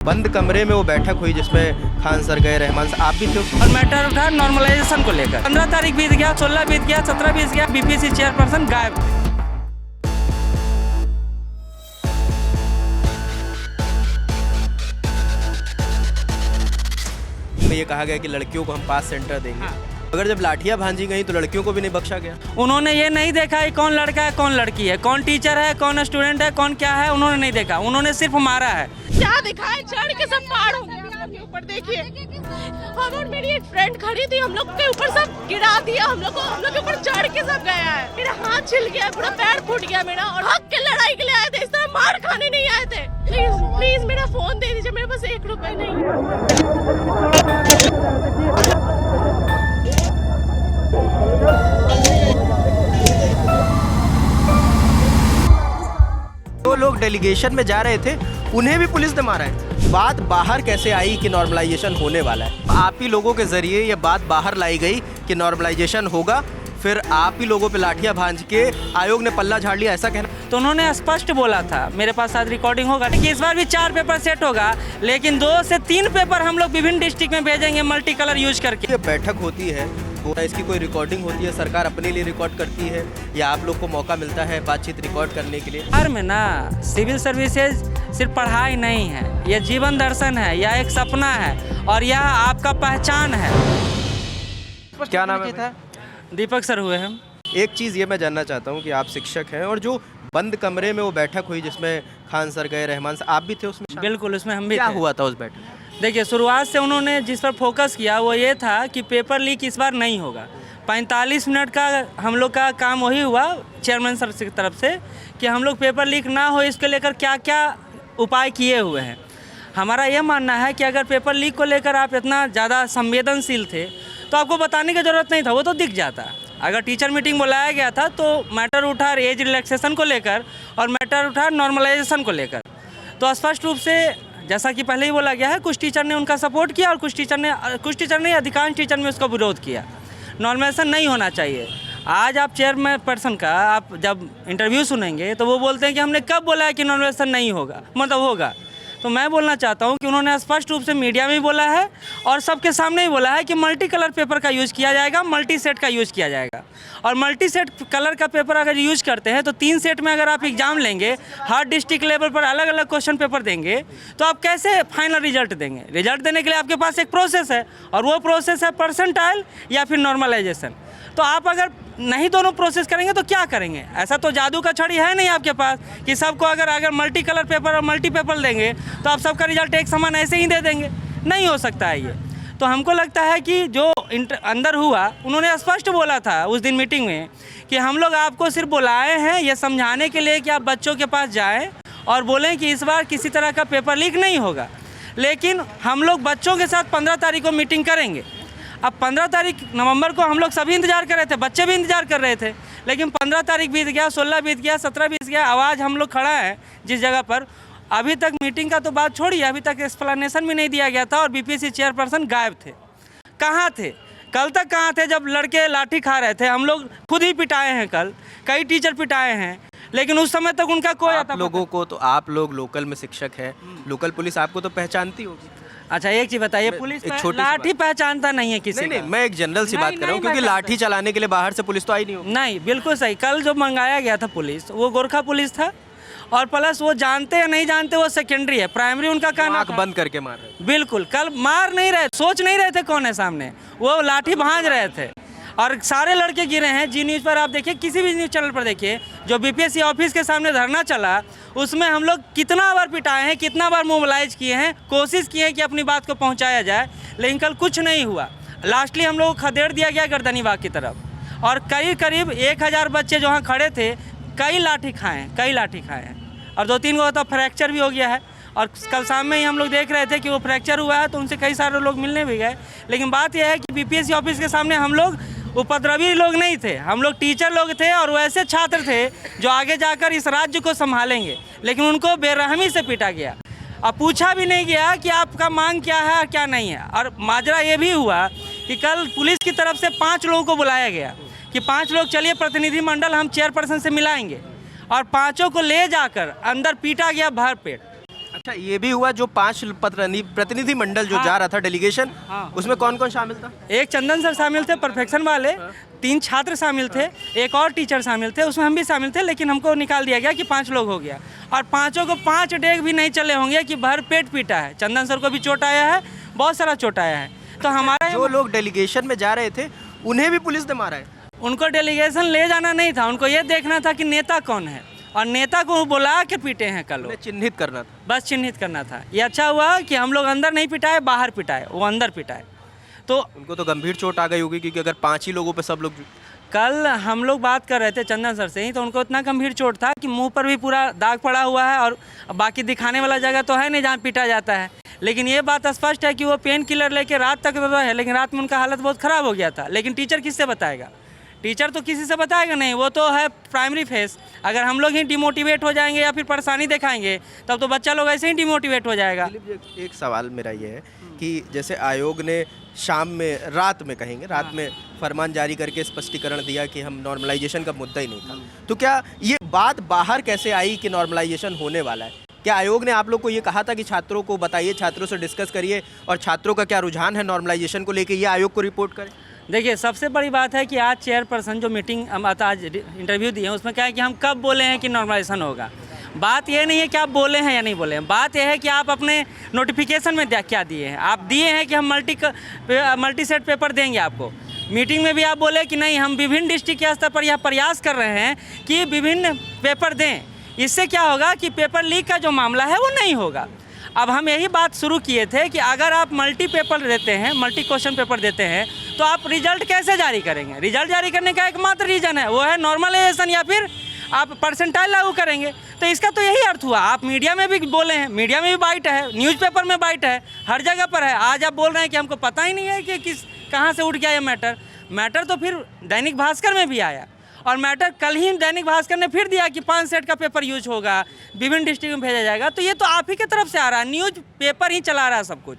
बंद कमरे में वो बैठक हुई जिसमें खान सर गए, रहमान सर, आप भी थे और मैटर उठा नॉर्मलाइजेशन को लेकर। 15 तारीख बीत गया, 16 बीत गया, 17 बीत गया, बीपीएससी चेयरपर्सन गायब। में ये कहा गया कि लड़कियों को हम पास सेंटर देंगे। अगर जब लाठियां भांजी गई तो लड़कियों को भी नहीं बख्शा गया। उन्होंने ये नहीं देखा है कौन लड़का है कौन लड़की है, कौन टीचर है कौन स्टूडेंट है कौन क्या है, उन्होंने नहीं देखा। उन्होंने सिर्फ मारा है। क्या दिखाए, चढ़ के सब पार हो गया। ऊपर देखिए, हम और मेरी एक फ्रेंड खड़ी थी, हम लोग के ऊपर सब गिरा दिया, हम लोग के ऊपर चढ़ के सब गया है। मेरा हाथ छिल गया, पूरा पैर फूट गया मेरा। और हक के लड़ाई के लिए आए थे, इस तरह मार खाने नहीं आए थे। प्लीज प्लीज मेरा फोन दे दीजिए, मेरे पास 1 रुपए नहीं है। वो लोग डेलीगेशन में जा रहे थे, उन्हें भी पुलिस ने मारा है। बात बाहर कैसे आई कि नॉर्मलाइजेशन होने वाला है? आप ही लोगों के जरिए ये बात बाहर लाई गई कि नॉर्मलाइजेशन होगा, फिर आप ही लोगों पे लाठियां भांज के आयोग ने पल्ला झाड़ लिया, ऐसा कहना। तो उन्होंने स्पष्ट बोला था, मेरे पास आज रिकॉर्डिंग होगा कि इस बार भी 4 पेपर सेट होगा, लेकिन 2 से 3 पेपर हम लोग विभिन्न डिस्ट्रिक्ट में भेजेंगे मल्टी कलर यूज करके। ये बैठक होती है, इसकी कोई रिकॉर्डिंग होती है, सरकार अपने लिए रिकॉर्ड करती है या आप लोग को मौका मिलता है बातचीत रिकॉर्ड करने के लिए? बिहार में ना सिविल सर्विसेज सिर्फ पढ़ाई नहीं है, यह जीवन दर्शन है, यह एक सपना है और यह आपका पहचान है। क्या नाम है? दीपक सर हुए हम। एक चीज़ ये मैं जानना चाहता हूँ कि आप शिक्षक हैं और जो बंद कमरे में वो बैठक हुई जिसमें खान सर गए, रहमान सर, आप भी थे उसमें? बिल्कुल, उसमें हम भी क्या थे। हुआ था उस बैठक? देखिए, शुरुआत से उन्होंने जिस पर फोकस किया वो ये था कि पेपर लीक इस बार नहीं होगा। 45 मिनट का हम लोग का काम वही हुआ चेयरमैन सर की तरफ से कि हम लोग पेपर लीक ना हो इसके लेकर क्या क्या उपाय किए हुए हैं। हमारा ये मानना है कि अगर पेपर लीक को लेकर आप इतना ज़्यादा संवेदनशील थे तो आपको बताने की ज़रूरत नहीं था, वो तो दिख जाता। अगर टीचर मीटिंग बुलाया गया था तो मैटर उठा एज रिलैक्सेशन को लेकर और मैटर उठा नॉर्मलाइजेशन को लेकर, तो स्पष्ट रूप से जैसा कि पहले ही बोला गया है, कुछ टीचर ने उनका सपोर्ट किया और कुछ टीचर ने अधिकांश टीचर ने उसका विरोध किया। नॉर्मलाइजेशन नहीं होना चाहिए। आज आप चेयरमैन पर्सन का आप जब इंटरव्यू सुनेंगे तो वो बोलते हैं कि हमने कब बोला है कि नॉर्मलाइजेशन नहीं होगा, मतलब होगा। तो मैं बोलना चाहता हूं कि उन्होंने स्पष्ट रूप से मीडिया में भी बोला है और सबके सामने ही बोला है कि मल्टी कलर पेपर का यूज़ किया जाएगा, मल्टी सेट का यूज़ किया जाएगा। और मल्टी सेट कलर का पेपर अगर यूज़ करते हैं तो 3 सेट में अगर आप एग्ज़ाम लेंगे, हर डिस्ट्रिक्ट लेवल पर अलग अलग क्वेश्चन पेपर देंगे, तो आप कैसे फाइनल रिजल्ट देंगे? रिजल्ट देने के लिए आपके पास एक प्रोसेस है और वो प्रोसेस है परसेंटाइल या फिर नॉर्मलाइजेशन। तो आप अगर नहीं दोनों प्रोसेस करेंगे तो क्या करेंगे? ऐसा तो जादू का छड़ी है नहीं आपके पास कि सबको अगर मल्टी कलर पेपर और मल्टी पेपर देंगे तो आप सबका रिजल्ट एक समान ऐसे ही दे देंगे। नहीं हो सकता है ये। तो हमको लगता है कि जो अंदर हुआ, उन्होंने स्पष्ट बोला था उस दिन मीटिंग में कि हम लोग आपको सिर्फ बुलाए हैं ये समझाने के लिए कि आप बच्चों के पास जाएँ और बोलें कि इस बार किसी तरह का पेपर लीक नहीं होगा। लेकिन हम लोग बच्चों के साथ 15 तारीख को मीटिंग करेंगे। अब 15 तारीख नवंबर को हम लोग सभी इंतजार कर रहे थे, बच्चे भी इंतजार कर रहे थे, लेकिन 15 तारीख बीत गया, 16 बीत गया, 17 बीत गया। आवाज़ हम लोग खड़ा है जिस जगह पर, अभी तक मीटिंग का तो बात छोड़िए, अभी तक एक्सप्लेनेशन भी नहीं दिया गया था और बीपीएससी चेयरपर्सन गायब थे। कहाँ थे? कल तक कहाँ थे जब लड़के लाठी खा रहे थे? हम लोग खुद ही पिटाए हैं, कल कई टीचर पिटाए हैं, लेकिन उस समय तक उनका कोई आता लोगों को तो आप लोग लोकल में शिक्षक हैं, लोकल पुलिस आपको तो पहचानती होगी। अच्छा, एक चीज़ बताइए, पुलिस लाठी पहचानता नहीं है किसी? नहीं, मैं एक जनरल सी बात कर रहा हूँ क्योंकि लाठी चलाने के लिए बाहर से पुलिस तो आई नहीं होगी। नहीं, बिल्कुल सही। कल जो मंगाया गया था पुलिस, वो गोरखा पुलिस था और प्लस वो जानते या नहीं जानते वो सेकेंडरी है, प्राइमरी उनका कहना आँख बंद करके मार रहे। बिल्कुल, कल मार नहीं रहे, सोच नहीं रहे थे कौन है सामने, वो लाठी भांज रहे थे और सारे लड़के गिरे हैं। जी न्यूज़ पर आप देखिए, किसी भी न्यूज़ चैनल पर देखिए, जो बीपीएससी ऑफिस के सामने धरना चला उसमें हम लोग कितना बार पिटाए हैं, कितना बार मोबिलाइज किए हैं, कोशिश की है कि अपनी बात को पहुंचाया जाए, लेकिन कल कुछ नहीं हुआ। लास्टली हम लोग को खदेड़ दिया गया गर्दनी बाग की तरफ और करीब 1000 बच्चे जो वहाँ खड़े थे, कई लाठी खाए हैं और 2-3 को तो फ्रैक्चर भी हो गया है। और कल शाम में ही हम लोग देख रहे थे कि वो फ्रैक्चर हुआ है, तो उनसे कई सारे लोग मिलने भी गए। लेकिन बात यह है कि बीपीएससी ऑफिस के सामने हम लोग उपद्रवी लोग नहीं थे, हम लोग टीचर लोग थे और वैसे छात्र थे जो आगे जाकर इस राज्य को संभालेंगे, लेकिन उनको बेरहमी से पीटा गया। अब पूछा भी नहीं गया कि आपका मांग क्या है और क्या नहीं है। और माजरा ये भी हुआ कि कल पुलिस की तरफ से 5 लोगों को बुलाया गया कि 5 लोग चलिए प्रतिनिधिमंडल हम चेयरपर्सन से मिलाएंगे, और 5 को ले जाकर अंदर पीटा गया भर पेट। अच्छा, ये भी हुआ जो 5 प्रतिनिधि मंडल जो जा रहा था डेलीगेशन, उसमें कौन कौन शामिल था? एक चंदन सर शामिल थे परफेक्शन वाले, 3 छात्र शामिल थे, एक और टीचर शामिल थे, उसमें हम भी शामिल थे, लेकिन हमको निकाल दिया गया कि 5 लोग हो गया। और पाँचों को 5 डेग भी नहीं चले होंगे कि भर पेट पीटा है। चंदन सर को भी चोट आया है, बहुत सारा चोट आया है। तो हमारा जो लोग डेलीगेशन में जा रहे थे उन्हें भी पुलिस ने मारा है। उनको डेलीगेशन ले जाना नहीं था, उनको ये देखना था कि नेता कौन है, और नेता को बुला के पीटे हैं कल। उन्हें चिन्हित करना था। बस चिन्हित करना था। ये अच्छा हुआ कि हम लोग अंदर नहीं पिटाए, बाहर पिटाए, वो अंदर पिटाए। तो उनको तो गंभीर चोट आ गई होगी, क्योंकि अगर 5 ही लोगों पे सब लोग। कल हम लोग बात कर रहे थे चंदन सर से ही, तो उनको इतना गंभीर चोट था कि मुंह पर भी पूरा दाग पड़ा हुआ है, और बाकी दिखाने वाला जगह तो है नहीं जहाँ पीटा जाता है। लेकिन ये बात स्पष्ट है कि वो पेन किलर लेके रात तक तो है, लेकिन रात में उनका हालत बहुत ख़राब हो गया था। लेकिन टीचर किससे बताएगा? टीचर तो किसी से बताएगा नहीं, वो तो है प्राइमरी फेस। अगर हम लोग ही डिमोटिवेट हो जाएंगे या फिर परेशानी दिखाएंगे, तब तो बच्चा लोग ऐसे ही डिमोटिवेट हो जाएगा। एक सवाल मेरा ये है कि जैसे आयोग ने शाम में, रात में कहेंगे, रात में फरमान जारी करके स्पष्टीकरण दिया कि हम नॉर्मलाइजेशन का मुद्दा ही नहीं था, तो क्या ये बात बाहर कैसे आई कि नॉर्मलाइजेशन होने वाला है? क्या आयोग ने आप लोग को ये कहा था कि छात्रों को बताइए, छात्रों से डिस्कस करिए, और छात्रों का क्या रुझान है नॉर्मलाइजेशन को लेकर, ये आयोग को रिपोर्ट करें? देखिए, सबसे बड़ी बात है कि आज चेयरपर्सन जो मीटिंग हम आज इंटरव्यू दिए हैं, उसमें क्या है कि हम कब बोले हैं कि नॉर्मलाइजेशन होगा। बात ये नहीं है कि आप बोले हैं या नहीं बोले हैं, बात यह है कि आप अपने नोटिफिकेशन में क्या दिए हैं। आप दिए हैं कि हम मल्टी सेट पेपर देंगे आपको। मीटिंग में भी आप बोले कि नहीं, हम विभिन्न डिस्ट्रिक्ट के स्तर पर यह प्रयास कर रहे हैं कि विभिन्न पेपर दें। इससे क्या होगा कि पेपर लीक का जो मामला है वो नहीं होगा। अब हम यही बात शुरू किए थे कि अगर आप मल्टी पेपर देते हैं, मल्टी क्वेश्चन पेपर देते हैं, तो आप रिजल्ट कैसे जारी करेंगे? रिजल्ट जारी करने का एकमात्र रीज़न है, वो है नॉर्मलाइजेशन, या फिर आप परसेंटाइल लागू करेंगे। तो इसका तो यही अर्थ हुआ। आप मीडिया में भी बोले हैं, मीडिया में भी बाइट है, न्यूज़पेपर में बाइट है, हर जगह पर है। आज आप बोल रहे हैं कि हमको पता ही नहीं है कि कहाँ से उठ गया ये मैटर तो फिर दैनिक भास्कर में भी आया, और मैटर कल ही दैनिक भास्कर ने फिर दिया कि 5 सेट का पेपर यूज होगा, विभिन्न डिस्ट्रिक्ट में भेजा जाएगा। तो ये तो आप ही की तरफ से आ रहा है, न्यूज़ पेपर ही चला रहा है सब कुछ।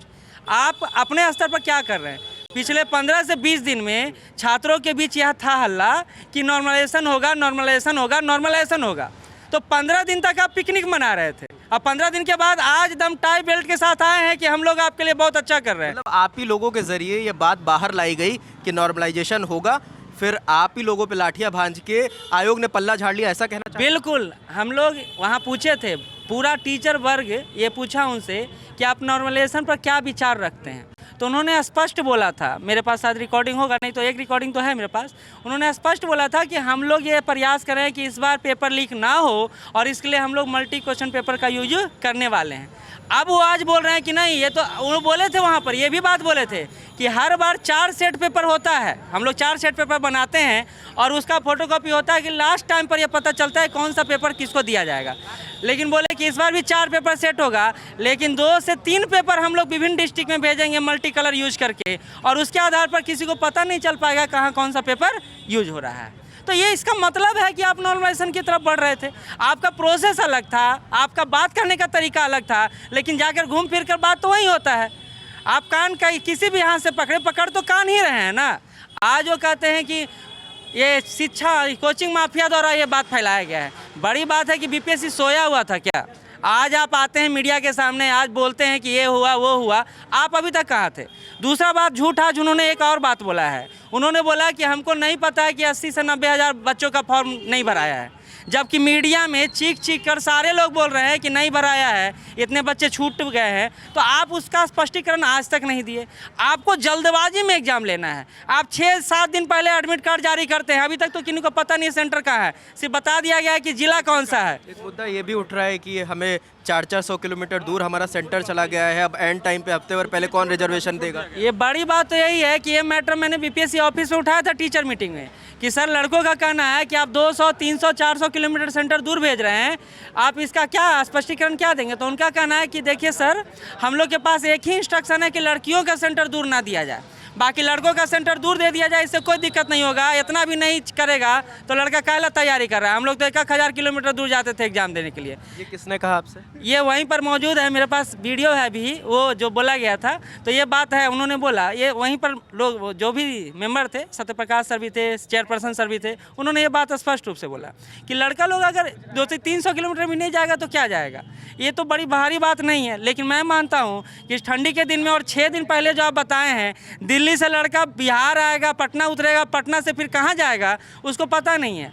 आप अपने स्तर पर क्या कर रहे हैं? पिछले 15 से 20 दिन में छात्रों के बीच यह था हल्ला कि नॉर्मलाइजेशन होगा, नॉर्मलाइजेशन होगा, नॉर्मलाइजेशन होगा। तो 15 दिन तक आप पिकनिक मना रहे थे, अब 15 दिन के बाद आज दम टाई बेल्ट के साथ आए हैं कि हम लोग आपके लिए बहुत अच्छा कर रहे हैं। मतलब आप ही लोगों के जरिए ये बात बाहर लाई गई कि नॉर्मलाइजेशन होगा, फिर आप ही लोगों पे लाठियां भांज के आयोग ने पल्ला झाड़ लिया, ऐसा कहना चाहिए? बिल्कुल। हम लोग वहाँ पूछे थे, पूरा टीचर वर्ग ये पूछा उनसे कि आप नॉर्मलाइजेशन पर क्या विचार रखते हैं, तो उन्होंने स्पष्ट बोला था, मेरे पास शायद रिकॉर्डिंग होगा, नहीं तो एक रिकॉर्डिंग तो है मेरे पास। उन्होंने स्पष्ट बोला था कि हम लोग ये प्रयास करें कि इस बार पेपर लीक ना हो, और इसके लिए हम लोग मल्टी क्वेश्चन पेपर का यूज करने वाले हैं। अब वो आज बोल रहे हैं कि नहीं, ये तो वो बोले थे वहाँ पर, ये भी बात बोले थे कि हर बार 4 सेट पेपर होता है, हम लोग 4 सेट पेपर बनाते हैं, और उसका फोटोकॉपी होता है कि लास्ट टाइम पर यह पता चलता है कौन सा पेपर किसको दिया जाएगा। लेकिन बोले कि इस बार भी 4 पेपर सेट होगा, लेकिन 2 से 3 पेपर हम लोग विभिन्न डिस्ट्रिक्ट में भेजेंगे मल्टी कलर यूज करके, और उसके आधार पर किसी को पता नहीं चल पाएगा कहाँ कौन सा पेपर यूज हो रहा है। तो ये इसका मतलब है कि आप नॉर्मलाइजेशन की तरफ बढ़ रहे थे। आपका प्रोसेस अलग था, आपका बात करने का तरीका अलग था, लेकिन जाकर घूम फिर कर बात तो वही होता है। आप कान का किसी भी हाथ से पकड़ तो कान ही रहे हैं ना। आज वो कहते हैं कि ये शिक्षा कोचिंग माफिया द्वारा ये बात फैलाया गया है। बड़ी बात है कि बीपीएससी सोया हुआ था क्या? आज आप आते हैं मीडिया के सामने, आज बोलते हैं कि ये हुआ वो हुआ, आप अभी तक कहाँ थे? दूसरा बात, झूठ आज उन्होंने एक और बात बोला है। उन्होंने बोला कि हमको नहीं पता है कि 80 से 90 हज़ार बच्चों का फॉर्म नहीं भराया है, जबकि मीडिया में चीख कर सारे लोग बोल रहे हैं कि नहीं भराया है, इतने बच्चे छूट गए हैं। तो आप उसका स्पष्टीकरण आज तक नहीं दिए। आपको जल्दबाजी में एग्जाम लेना है। आप 6-7 दिन पहले एडमिट कार्ड जारी करते हैं, अभी तक तो किसी को पता नहीं सेंटर कहाँ है, सिर्फ बता दिया गया है कि जिला कौन सा है। एक मुद्दा ये भी उठ रहा है कि हमें 400 किलोमीटर दूर हमारा सेंटर चला गया है, अब एंड टाइम पे हफ्ते भर पहले कौन रिजर्वेशन देगा? ये बड़ी बात तो यही है कि ये मैटर मैंने बीपीएससी ऑफिस में उठाया था टीचर मीटिंग में, कि सर लड़कों का कहना है कि आप 200, 300, 400 किलोमीटर सेंटर दूर भेज रहे हैं, आप इसका क्या स्पष्टीकरण क्या देंगे? तो उनका कहना है कि देखिए सर, हम लोग के पास एक ही इंस्ट्रक्शन है कि लड़कियों का सेंटर दूर ना दिया जाए, बाकी लड़कों का सेंटर दूर दे दिया जाए, इससे कोई दिक्कत नहीं होगा। इतना भी नहीं करेगा तो लड़का काहला तैयारी कर रहा है। हम लोग तो 1000 किलोमीटर दूर जाते थे एग्जाम देने के लिए। ये किसने कहा आपसे? ये वहीं पर मौजूद है, मेरे पास वीडियो है भी, वो जो बोला गया था। तो ये बात है, उन्होंने बोला, ये वहीं पर लोग जो भी मेंबर थे, सत्यप्रकाश सर भी थे, चेयरपर्सन सर भी थे, उन्होंने ये बात स्पष्ट रूप से बोला कि लड़का लोग अगर 200-300 किलोमीटर भी नहीं जाएगा तो क्या जाएगा। ये तो बड़ी भारी बात नहीं है। लेकिन मैं मानता हूँ कि इस ठंडी के दिन में, और 6 दिन पहले जो आप बताए हैं, दिल्ली से लड़का बिहार आएगा, पटना उतरेगा, पटना से फिर कहाँ जाएगा उसको पता नहीं है।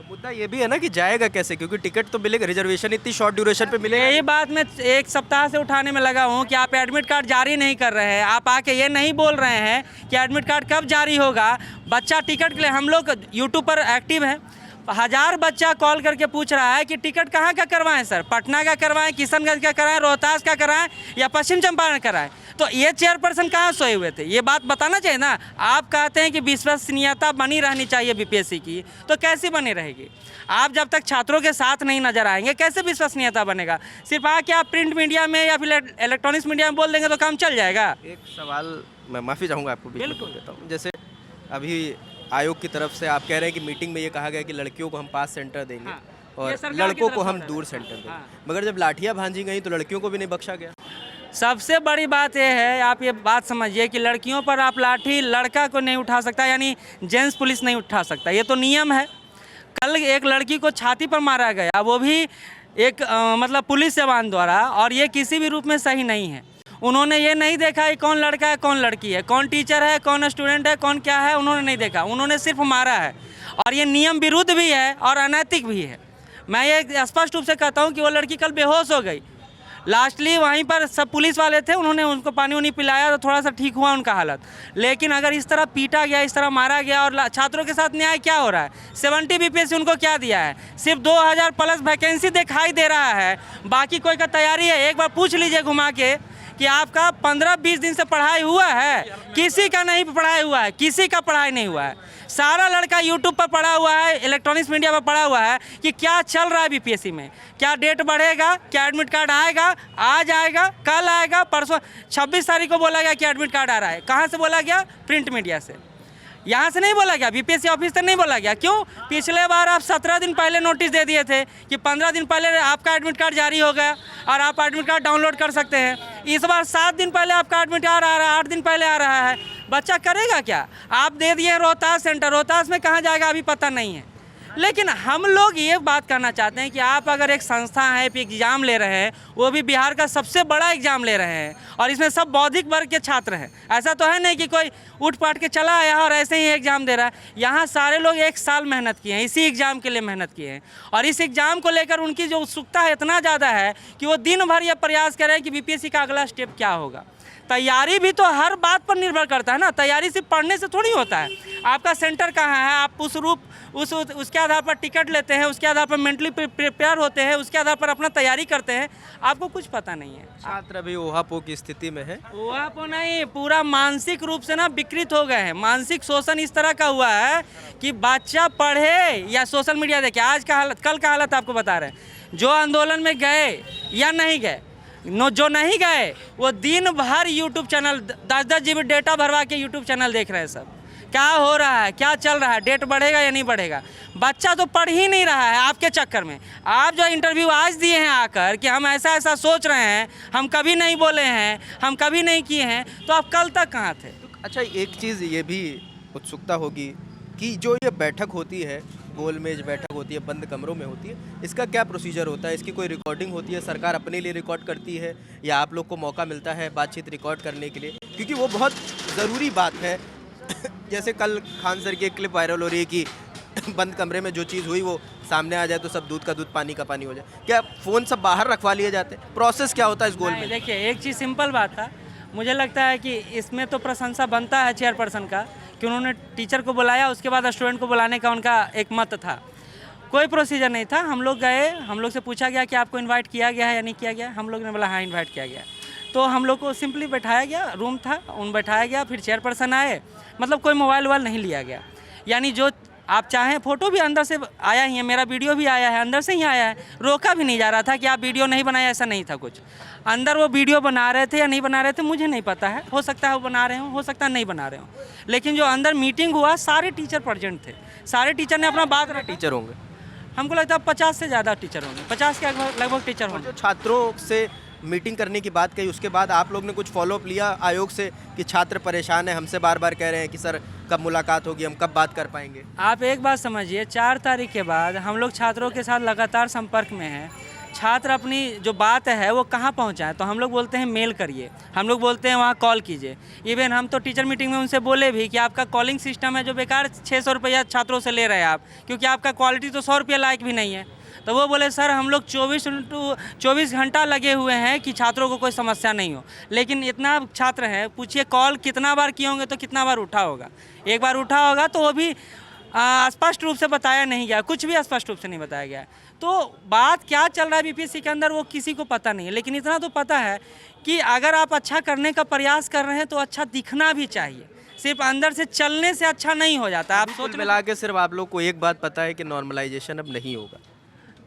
मुद्दा ये भी है ना कि जाएगा कैसे, क्योंकि टिकट तो मिलेगा, रिजर्वेशन इतनी शॉर्ट ड्यूरेशन पे मिलेगा। यही बात मैं 1 सप्ताह से उठाने में लगा हूँ कि आप एडमिट कार्ड जारी नहीं कर रहे हैं। आप आके ये नहीं बोल रहे हैं कि एडमिट कार्ड कब जारी होगा। बच्चा टिकट के लिए, हम लोग यूट्यूब पर एक्टिव हैं, 1000 बच्चा कॉल करके पूछ रहा है कि टिकट कहाँ का करवाएं सर, पटना का करवाएं, किशनगंज का कराएं, रोहतास का कराएं या पश्चिम चंपारण कराएं। तो ये चेयरपर्सन कहाँ सोए हुए थे, ये बात बताना चाहिए ना। आप कहते हैं कि विश्वसनीयता बनी रहनी चाहिए बीपीएससी की, तो कैसी बनी रहेगी? आप जब तक छात्रों के साथ नहीं नजर आएंगे कैसे विश्वसनीयता बनेगा? सिर्फ आके आप प्रिंट मीडिया में या फिर इलेक्ट्रॉनिक्स मीडिया में बोल देंगे तो काम चल जाएगा? एक सवाल मैं माफ़ी चाहूँगा आपको बीच में बोल देता हूँ। जैसे अभी आयोग की तरफ से आप कह रहे हैं कि मीटिंग में ये कहा गया कि लड़कियों को हम पास सेंटर देंगे, हाँ, और ये सरकार की लड़कों तरफ को से हम है। दूर सेंटर देंगे। हाँ। मगर जब लाठियाँ भांजी गई तो लड़कियों को भी नहीं बख्शा गया। सबसे बड़ी बात यह है, आप ये बात समझिए कि लड़कियों पर आप लाठी, लड़का को नहीं उठा सकता, यानी जेंट्स पुलिस नहीं उठा सकता, ये तो नियम है। कल एक लड़की को छाती पर मारा गया, वो भी एक मतलब पुलिस जवान द्वारा, और ये किसी भी रूप में सही नहीं है। उन्होंने ये नहीं देखा है कौन लड़का है कौन लड़की है, कौन टीचर है कौन स्टूडेंट है कौन क्या है, उन्होंने नहीं देखा, उन्होंने सिर्फ मारा है। और ये नियम विरुद्ध भी है और अनैतिक भी है। मैं ये स्पष्ट रूप से कहता हूँ कि वो लड़की कल बेहोश हो गई। लास्टली वहीं पर सब पुलिस वाले थे, उन्होंने उनको पानी उनी पिलाया तो थोड़ा सा ठीक हुआ उनका हालत। लेकिन अगर इस तरह पीटा गया, इस तरह मारा गया, और छात्रों के साथ न्याय क्या हो रहा है? 70 बीपीएससी उनको क्या दिया है? सिर्फ 2000 प्लस वैकेंसी दिखाई दे रहा है, बाकी कोई का तैयारी है? एक बार पूछ लीजिए घुमा के कि आपका 15-20 दिन से पढ़ाई हुआ है? किसी का नहीं पढ़ाई हुआ है, किसी का पढ़ाई नहीं हुआ है। सारा लड़का यूट्यूब पर पढ़ा हुआ है, इलेक्ट्रॉनिक्स मीडिया पर पढ़ा हुआ है कि क्या चल रहा है बीपीएससी में, क्या डेट बढ़ेगा, क्या एडमिट कार्ड आएगा, आज आएगा, कल आएगा, परसों 26 तारीख को बोला गया कि एडमिट कार्ड आ रहा है। कहाँ से बोला गया? प्रिंट मीडिया से। यहाँ से नहीं बोला गया, बीपीएससी ऑफिस से नहीं बोला गया। क्यों? पिछले बार आप 17 दिन पहले नोटिस दे दिए थे कि 15 दिन पहले आपका एडमिट कार्ड जारी हो गया और आप एडमिट कार्ड डाउनलोड कर सकते हैं। इस बार 7 दिन पहले आपका एडमिट कार्ड आ रहा है, 8 दिन पहले आ रहा है। बच्चा करेगा क्या? आप दे दिए रोहतास सेंटर, रोहतास में कहाँ जाएगा अभी पता नहीं है। लेकिन हम लोग ये बात करना चाहते हैं कि आप अगर एक संस्था है, एग्ज़ाम ले रहे हैं, वो भी बिहार का सबसे बड़ा एग्ज़ाम ले रहे हैं, और इसमें सब बौद्धिक वर्ग के छात्र हैं। ऐसा तो है नहीं कि कोई उठ पाट के चला आया और ऐसे ही एग्ज़ाम दे रहा है। यहाँ सारे लोग 1 साल मेहनत किए हैं, इसी एग्ज़ाम के लिए मेहनत किए हैं, और इस एग्ज़ाम को लेकर उनकी जो उत्सुकता है इतना ज़्यादा है कि वो दिन भर ये प्रयास कर रहे हैं कि बीपीएससी का अगला स्टेप क्या होगा। तैयारी भी तो हर बात पर निर्भर करता है ना, तैयारी सिर्फ पढ़ने से थोड़ी होता है। आपका सेंटर कहाँ है, आप उसके आधार पर टिकट लेते हैं, उसके आधार पर मेंटली प्रिपेयर होते हैं, उसके आधार पर अपना तैयारी करते हैं। आपको कुछ पता नहीं है। छात्र अभी ओहापो की स्थिति में है। ओहापो नहीं, पूरा मानसिक रूप से ना विकृत हो गए हैं। मानसिक शोषण इस तरह का हुआ है कि बच्चा पढ़े या सोशल मीडिया देखे। आज का हालत, कल का हालत आपको बता रहे हैं। जो आंदोलन में गए या नहीं गए, जो नहीं गए वो दिन भर यूट्यूब चैनल 10-10 GB डेटा भरवा के यूट्यूब चैनल देख रहे हैं। सब क्या हो रहा है, क्या चल रहा है, डेट बढ़ेगा या नहीं बढ़ेगा। बच्चा तो पढ़ ही नहीं रहा है आपके चक्कर में। आप जो इंटरव्यू आज दिए हैं आकर कि हम ऐसा ऐसा सोच रहे हैं, हम कभी नहीं बोले हैं, हम कभी नहीं किए हैं, तो आप कल तक कहाँ थे? अच्छा, एक चीज़ ये भी उत्सुकता होगी कि जो ये बैठक होती है, गोल मेज बैठक होती है, बंद कमरों में होती है, इसका क्या प्रोसीजर होता है? इसकी कोई रिकॉर्डिंग होती है? सरकार अपने लिए रिकॉर्ड करती है या आप लोग को मौका मिलता है बातचीत रिकॉर्ड करने के लिए? क्योंकि वो बहुत ज़रूरी बात है। जैसे कल खान सर की एक क्लिप वायरल हो रही है कि बंद कमरे में जो चीज़ हुई वो सामने आ जाए तो सब दूध का दूध पानी का पानी हो जाए। क्या फ़ोन सब बाहर रखवा लिए जाते हैं? प्रोसेस क्या होता है इस गोल में? देखिए, एक चीज़ सिंपल बात था। मुझे लगता है कि इसमें तो प्रशंसा बनता है चेयरपर्सन का कि उन्होंने टीचर को बुलाया, उसके बाद स्टूडेंट को बुलाने का उनका एक मत था। कोई प्रोसीजर नहीं था। हम लोग गए, हम लोग से पूछा गया कि आपको इनवाइट किया गया है या नहीं किया गया। हम लोग ने बोला हाँ इनवाइट किया गया। तो हम लोग को सिंपली बैठाया गया, रूम था, उन बैठाया गया, फिर चेयरपर्सन आए। मतलब कोई मोबाइल वोबाइल नहीं लिया गया। यानी जो आप चाहें फ़ोटो भी अंदर से आया ही है, मेरा वीडियो भी आया है, अंदर से ही आया है। रोका भी नहीं जा रहा था कि आप वीडियो नहीं बनाए, ऐसा नहीं था कुछ। अंदर वो वीडियो बना रहे थे या नहीं बना रहे थे मुझे नहीं पता है, हो सकता है वो बना रहे हो सकता है नहीं बना रहे हो। लेकिन जो अंदर मीटिंग हुआ सारे टीचर प्रेजेंट थे, सारे टीचर ने अपना बात रखा। टीचर होंगे? हमको लगता है 50 से ज़्यादा टीचर होंगे, 50 के लगभग टीचर होंगे। जो छात्रों से मीटिंग करने की बात कही, उसके बाद आप लोग ने कुछ फॉलोअप लिया आयोग से कि छात्र परेशान है, हमसे बार बार कह रहे हैं कि सर कब मुलाकात होगी, हम कब बात कर पाएंगे? आप एक बात समझिए, 4 तारीख के बाद हम लोग छात्रों के साथ लगातार संपर्क में हैं। छात्र अपनी जो बात है वो कहाँ पहुँचाएं, तो हम लोग बोलते हैं मेल करिए, हम लोग बोलते हैं वहाँ कॉल कीजिए। इवन हम तो टीचर मीटिंग में उनसे बोले भी कि आपका कॉलिंग सिस्टम है जो बेकार 600 रुपया छात्रों से ले रहे हैं आप, क्योंकि आपका क्वालिटी तो 100 रुपया लायक भी नहीं है। तो वो बोले सर हम लोग 24 घंटा लगे हुए हैं कि छात्रों को कोई समस्या नहीं हो। लेकिन इतना छात्र हैं, पूछिए कॉल कितना बार किए होंगे तो कितना बार उठा होगा? एक बार उठा होगा तो वो भी स्पष्ट रूप से बताया नहीं गया, कुछ भी स्पष्ट रूप से नहीं बताया गया। तो बात क्या चल रहा है बीपीएससी के अंदर वो किसी को पता नहीं है। लेकिन इतना तो पता है कि अगर आप अच्छा करने का प्रयास कर रहे हैं तो अच्छा दिखना भी चाहिए, सिर्फ अंदर से चलने से अच्छा नहीं हो जाता। आप सोच मिला के सिर्फ आप लोग को एक बात पता है कि नॉर्मलाइजेशन अब नहीं होगा,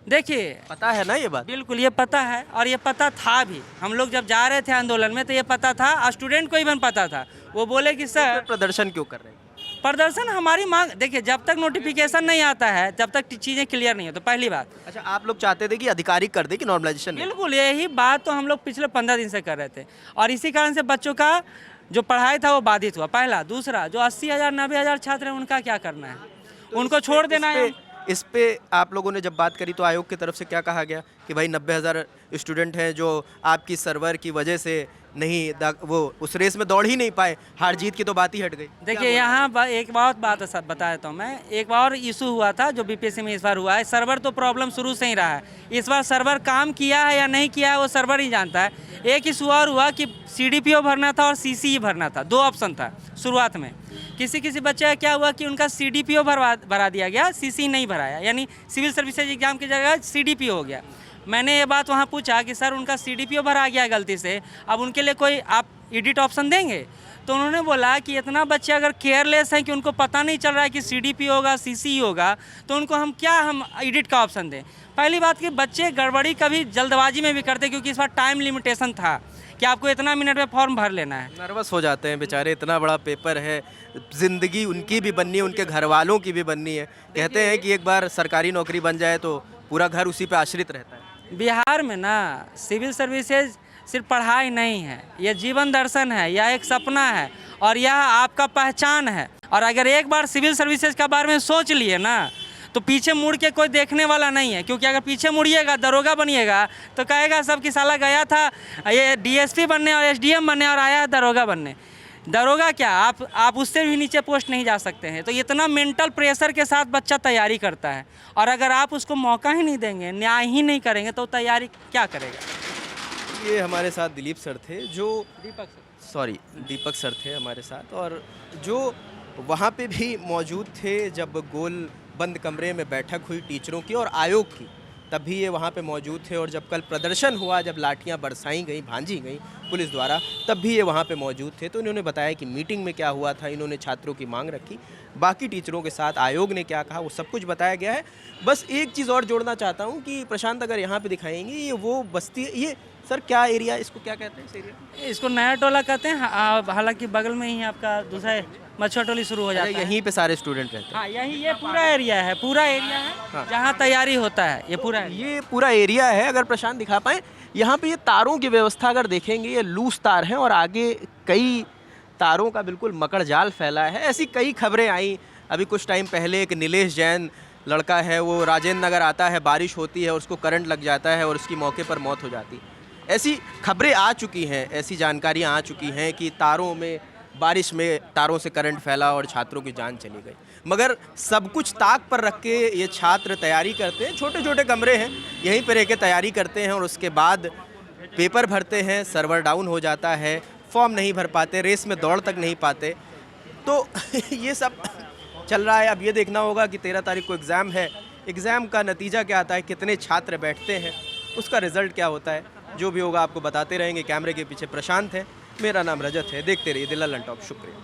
देखिए पता है ना ये बात? बिल्कुल ये पता है, और ये पता था भी। हम लोग जब जा रहे थे आंदोलन में तो ये पता था, स्टूडेंट को इवन पता था। वो बोले कि सर प्रदर्शन क्यों कर रहे हैं? प्रदर्शन हमारी मांग, देखिए जब तक नोटिफिकेशन नहीं आता है जब तक चीज़ें क्लियर नहीं हो, तो पहली बात। अच्छा, आप लोग चाहते थे कि आधिकारिक कर दे कि नॉर्मलाइजेशन नहीं? बिल्कुल यही बात तो हम लोग पिछले 15 दिन से कर रहे थे, और इसी कारण से बच्चों का जो पढ़ाई था वो बाधित हुआ। पहला, दूसरा जो 80,000 90,000 छात्र हैं उनका क्या करना है, उनको छोड़ देना है। इस पे आप लोगों ने जब बात करी तो आयोग की तरफ से क्या कहा गया कि भाई 90,000 स्टूडेंट हैं जो आपकी सर्वर की वजह से नहीं वो उस रेस में दौड़ ही नहीं पाए, हार जीत की तो बात ही हट गई। देखिए यहाँ एक बात बता देता हूँ मैं। एक बार इशू हुआ था जो बीपीएससी में इस बार हुआ है, सर्वर तो प्रॉब्लम शुरू से ही रहा है। इस बार सर्वर काम किया है या नहीं किया है वो सर्वर ही जानता है। एक इशू और हुआ कि CDPO भरना था और CCE भरना था, 2 ऑप्शन था शुरुआत में। किसी बच्चे का क्या हुआ कि उनका CDPO भरा दिया गया, CCE नहीं भराया, यानी सिविल सर्विसेज एग्जाम की जगह CDPO हो गया। मैंने ये बात वहाँ पूछा कि सर उनका CDPO भरा गया गलती से, अब उनके लिए कोई आप एडिट ऑप्शन देंगे? तो उन्होंने बोला कि इतना बच्चे अगर केयरलेस हैं कि उनको पता नहीं चल रहा है कि CDPO होगा CCE होगा, तो उनको हम एडिट का ऑप्शन दें। पहली बात कि बच्चे गड़बड़ी कभी जल्दबाजी में भी करते, क्योंकि इस बार टाइम लिमिटेशन था कि आपको इतना मिनट में फॉर्म भर लेना है। नर्वस हो जाते हैं बेचारे, इतना बड़ा पेपर है, ज़िंदगी उनकी भी बननी है, उनके घर वालों की भी बननी है। कहते हैं कि एक बार सरकारी नौकरी बन जाए तो पूरा घर उसी पे आश्रित रहता है। बिहार में ना सिविल सर्विसेज सिर्फ पढ़ाई नहीं है, यह जीवन दर्शन है, यह एक सपना है और यह आपका पहचान है। और अगर एक बार सिविल सर्विसेज के बारे में सोच लिए ना तो पीछे मुड़ के कोई देखने वाला नहीं है। क्योंकि अगर पीछे मुड़िएगा, दरोगा बनिएगा, तो कहेगा सब कि साला गया था ये DSP बनने और SDM बनने और आया है दरोगा बनने। दरोगा क्या, आप उससे भी नीचे पोस्ट नहीं जा सकते हैं। तो इतना मेंटल प्रेशर के साथ बच्चा तैयारी करता है, और अगर आप उसको मौका ही नहीं देंगे, न्याय ही नहीं करेंगे, तो तैयारी क्या करेगा। ये हमारे साथ दिलीप सर थे, जो दीपक सर थे हमारे साथ, और जो वहाँ पे भी मौजूद थे जब गोल बंद कमरे में बैठक हुई टीचरों की और आयोग की, तब भी ये वहाँ पे मौजूद थे। और जब कल प्रदर्शन हुआ, जब लाठियाँ बरसाई गई, भांजी गई पुलिस द्वारा, तब भी ये वहाँ पे मौजूद थे। तो इन्होंने बताया कि मीटिंग में क्या हुआ था, इन्होंने छात्रों की मांग रखी, बाकी टीचरों के साथ आयोग ने क्या कहा वो सब कुछ बताया गया है। बस एक चीज़ और जोड़ना चाहता हूँ कि प्रशांत अगर यहाँ पे दिखाएंगे, ये वो बस्ती, ये सर क्या एरिया, इसको क्या कहते हैं इस एरिया? इसको नया टोला कहते हैं। हालांकि बगल में ही आपका दूसरा मच्छर टोली शुरू हो जाता है। यहीं पे सारे स्टूडेंट रहते हैं? हाँ, यही ये पूरा एरिया है, हाँ। जहाँ तैयारी होता है, ये पूरा एरिया है। अगर प्रशांत दिखा पाएँ, यहाँ पे ये तारों की व्यवस्था अगर देखेंगे, ये लूज तार हैं और आगे कई तारों का बिल्कुल मकड़ जाल फैला है। ऐसी कई खबरें आई अभी कुछ टाइम पहले। एक नीलेश जैन लड़का है, वो राजेंद्र नगर आता है, बारिश होती है और उसको करंट लग जाता है और उसकी मौके पर मौत हो जाती है। ऐसी खबरें आ चुकी हैं, ऐसी जानकारियाँ आ चुकी हैं कि तारों में, बारिश में तारों से करंट फैला और छात्रों की जान चली गई। मगर सब कुछ ताक पर रख के ये छात्र तैयारी करते हैं। छोटे छोटे कमरे हैं, यहीं पर रह के तैयारी करते हैं और उसके बाद पेपर भरते हैं, सर्वर डाउन हो जाता है, फॉर्म नहीं भर पाते, रेस में दौड़ तक नहीं पाते। तो ये सब चल रहा है। अब ये देखना होगा कि 13 तारीख को एग्ज़ाम है, एग्ज़ाम का नतीजा क्या आता है, कितने छात्र बैठते हैं, उसका रिज़ल्ट क्या होता है। जो भी होगा आपको बताते रहेंगे। कैमरे के पीछे प्रशांत है, मेरा नाम रजत है। देखते रहिए दिल्ला लंटॉप। शुक्रिया।